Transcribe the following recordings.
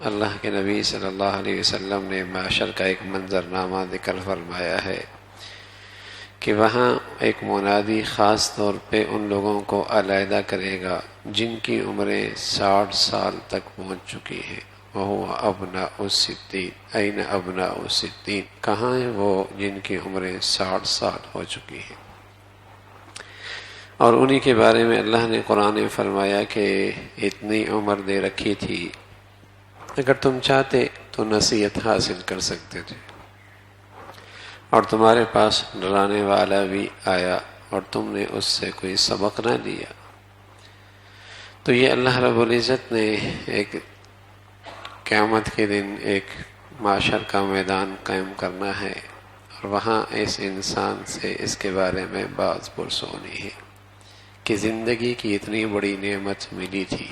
اللہ کے نبی صلی اللہ علیہ وسلم نے معاشر کا ایک منظرنامہ ذکر فرمایا ہے کہ وہاں ایک منادی خاص طور پہ ان لوگوں کو علیحدہ کرے گا جن کی عمریں 60 سال تک پہنچ چکی ہیں۔ وَهُوَ أَبْنَاءُ السِّتِّينَ أَيْنَ أَبْنَاءُ السِّتِّينَ، کہاں ہیں وہ جن کی عمریں 60 سال ہو چکی ہیں؟ اور انہی کے بارے میں اللہ نے قرآن میں فرمایا کہ اتنی عمر دے رکھی تھی، اگر تم چاہتے تو نصیحت حاصل کر سکتے تھے، اور تمہارے پاس ڈرانے والا بھی آیا اور تم نے اس سے کوئی سبق نہ لیا۔ تو یہ اللہ رب العزت نے ایک قیامت کے دن ایک معاشر کا میدان قائم کرنا ہے، اور وہاں اس انسان سے اس کے بارے میں بات پرس ہونی ہے کہ زندگی کی اتنی بڑی نعمت ملی تھی،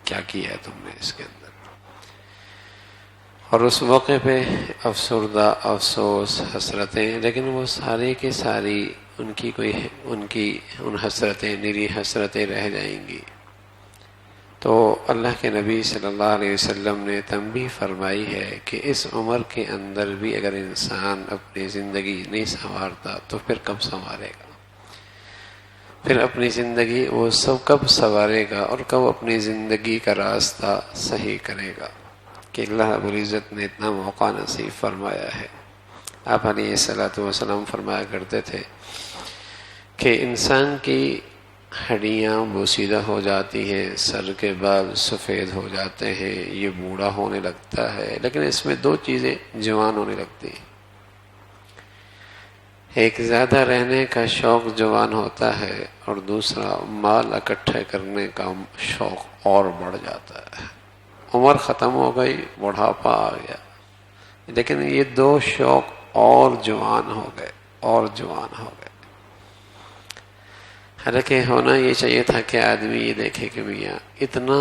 کیا کیا ہے تم نے اس کے اندر؟ اور اس موقع پہ افسردہ، افسوس، حسرتیں، لیکن وہ ساری کی ساری ان حسرتیں نری حسرتیں رہ جائیں گی۔ تو اللہ کے نبی صلی اللہ علیہ وسلم نے تنبیہ فرمائی ہے کہ اس عمر کے اندر بھی اگر انسان اپنی زندگی نہیں سنوارتا تو پھر کب سنوارے گا؟ پھر اپنی زندگی وہ سب کب سنوارے گا اور کب اپنی زندگی کا راستہ صحیح کرے گا؟ کہ اللہ رب العزت نے اتنا موقع نصیب فرمایا ہے۔ آپ علیہ الصلوۃ والسلام فرمایا کرتے تھے کہ انسان کی ہڈیاں بوسیدہ ہو جاتی ہیں، سر کے بال سفید ہو جاتے ہیں، یہ بوڑھا ہونے لگتا ہے، لیکن اس میں دو چیزیں جوان ہونے لگتی ہیں۔ ایک زیادہ رہنے کا شوق جوان ہوتا ہے، اور دوسرا مال اکٹھے کرنے کا شوق اور بڑھ جاتا ہے۔ عمر ختم ہو گئی، بڑھاپا آ گیا، لیکن یہ دو شوق اور جوان ہو گئے، اور جوان ہو گئے۔ حالانکہ ہونا یہ چاہیے تھا کہ آدمی یہ دیکھے کہ میاں اتنا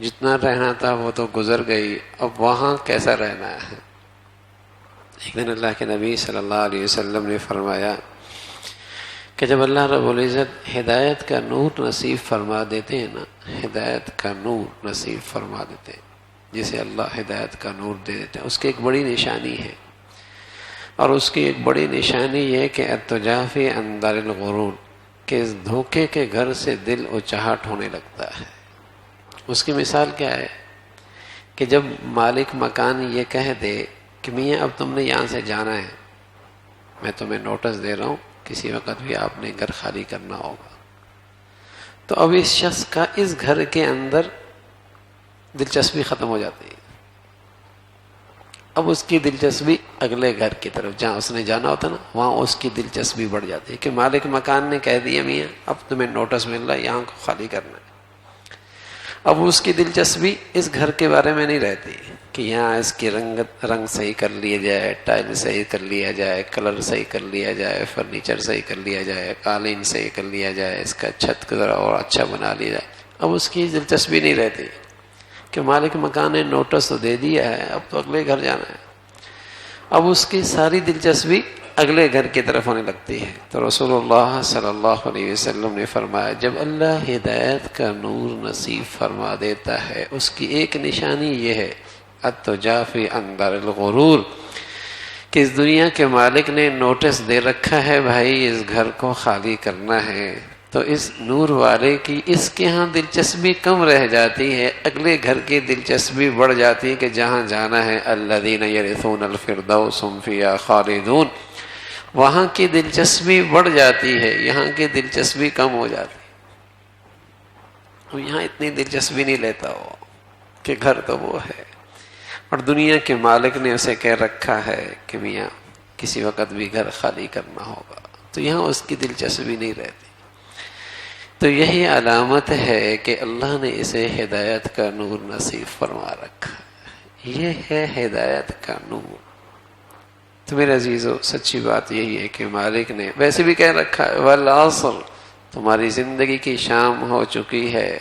جتنا رہنا تھا وہ تو گزر گئی، اب وہاں کیسا رہنا ہے۔ ایک دن اللہ کے نبی صلی اللہ علیہ وسلم نے فرمایا کہ جب اللہ رب العزت ہدایت کا نور نصیب فرما دیتے ہیں نا، ہدایت کا نور نصیب فرما دیتے ہیں، جسے اللہ ہدایت کا نور دے دیتے ہیں، اس کی ایک بڑی نشانی ہے، اور اس کی ایک بڑی نشانی یہ کہ التجافی عن دار الغرور، کہ اس دھوکے کے گھر سے دل اچاہٹ ہونے لگتا ہے۔ اس کی مثال کیا ہے کہ جب مالک مکان یہ کہہ دے کہ میاں اب تم نے یہاں سے جانا ہے، میں تمہیں نوٹس دے رہا ہوں، کسی وقت بھی آپ نے گھر خالی کرنا ہوگا، تو اب اس شخص کا اس گھر کے اندر دلچسپی ختم ہو جاتی ہے۔ اب اس کی دلچسپی اگلے گھر کی طرف جہاں اس نے جانا ہوتا نا، وہاں اس کی دلچسپی بڑھ جاتی ہے کہ مالک مکان نے کہہ دیا میاں اب تمہیں نوٹس مل رہا ہے، یہاں کو خالی کرنا ہے۔ اب اس کی دلچسپی اس گھر کے بارے میں نہیں رہتی کہ یہاں اس کی رنگ صحیح کر لیا جائے، ٹائل صحیح کر لیا جائے، کلر صحیح کر لیا جائے، فرنیچر صحیح کر لیا جائے، قالین صحیح کر لیا جائے، اس کا چھت کو ذرا اور اچھا بنا لیا جائے۔ اب اس کی دلچسپی نہیں رہتی کہ مالک مکان نے نوٹس تو دے دیا ہے، اب تو اگلے گھر جانا ہے۔ اب اس کی ساری دلچسپی اگلے گھر کی طرف ہونے لگتی ہے۔ تو رسول اللہ صلی اللہ علیہ وسلم نے فرمایا جب اللہ ہدایت کا نور نصیب فرما دیتا ہے، اس کی ایک نشانی یہ ہے التجافی عن دار الغرور، کہ اس دنیا کے مالک نے نوٹس دے رکھا ہے بھائی اس گھر کو خالی کرنا ہے، تو اس نور والے کی اس کے ہاں دلچسپی کم رہ جاتی ہے، اگلے گھر کی دلچسپی بڑھ جاتی ہے کہ جہاں جانا ہے الذین یرثون الفردوس هم فیہا خالدون، وہاں کی دلچسپی بڑھ جاتی ہے، یہاں کی دلچسپی کم ہو جاتی ہے۔ اب یہاں اتنی دلچسپی نہیں لیتا وہ کہ گھر تو وہ ہے، اور دنیا کے مالک نے اسے کہہ رکھا ہے کہ میاں کسی وقت بھی گھر خالی کرنا ہوگا، تو یہاں اس کی دلچسپی نہیں رہتی۔ تو یہی علامت ہے کہ اللہ نے اسے ہدایت کا نور نصیب فرما رکھا ہے، یہ ہے ہدایت کا نور۔ تو میرے عزیزو سچی بات یہی ہے کہ مالک نے ویسے بھی کہہ رکھا ہے والعصر، تمہاری زندگی کی شام ہو چکی ہے،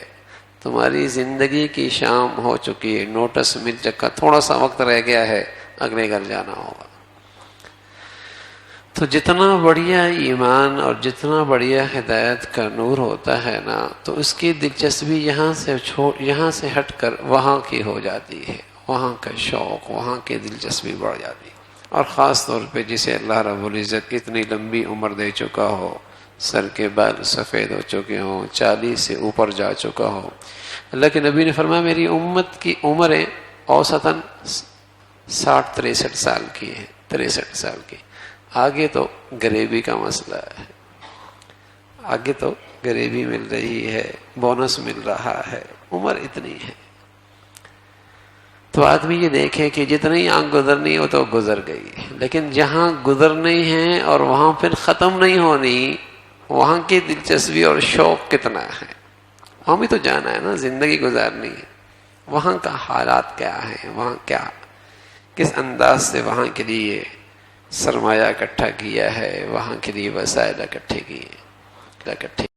تمہاری زندگی کی شام ہو چکی ہے، نوٹس مل چکا، تھوڑا سا وقت رہ گیا ہے، اگلے گھر جانا ہوگا۔ تو جتنا بڑھیا ایمان اور جتنا بڑھیا ہدایت کا نور ہوتا ہے نا، تو اس کی دلچسپی یہاں سے ہٹ کر وہاں کی ہو جاتی ہے، وہاں کا شوق، وہاں کی دلچسپی بڑھ جاتی. اور خاص طور پہ جسے اللہ رب العزت اتنی لمبی عمر دے چکا ہو، سر کے بال سفید ہو چکے ہوں، 40 سے اوپر جا چکا ہو. اللہ کے نبی نے فرمایا میری امت کی عمریں اوسطاً 60-63 سال کی ہے، 63 سال کی. آگے تو غریبی کا مسئلہ ہے، آگے تو غریبی مل رہی ہے، بونس مل رہا ہے، عمر اتنی ہے. تو آدمی یہ دیکھے کہ جتنی آنکھ گزرنی ہو تو گزر گئی، لیکن جہاں گزرنی ہے اور وہاں پھر ختم نہیں ہونی، وہاں کی دلچسپی اور شوق کتنا ہے. وہاں بھی تو جانا ہے نا، زندگی گزارنی ہے. وہاں کا حالات کیا ہے، وہاں کیا کس انداز سے وہاں کے لیے سرمایہ اکٹھا کیا ہے، وہاں کے لیے وسائل اکٹھے کیے.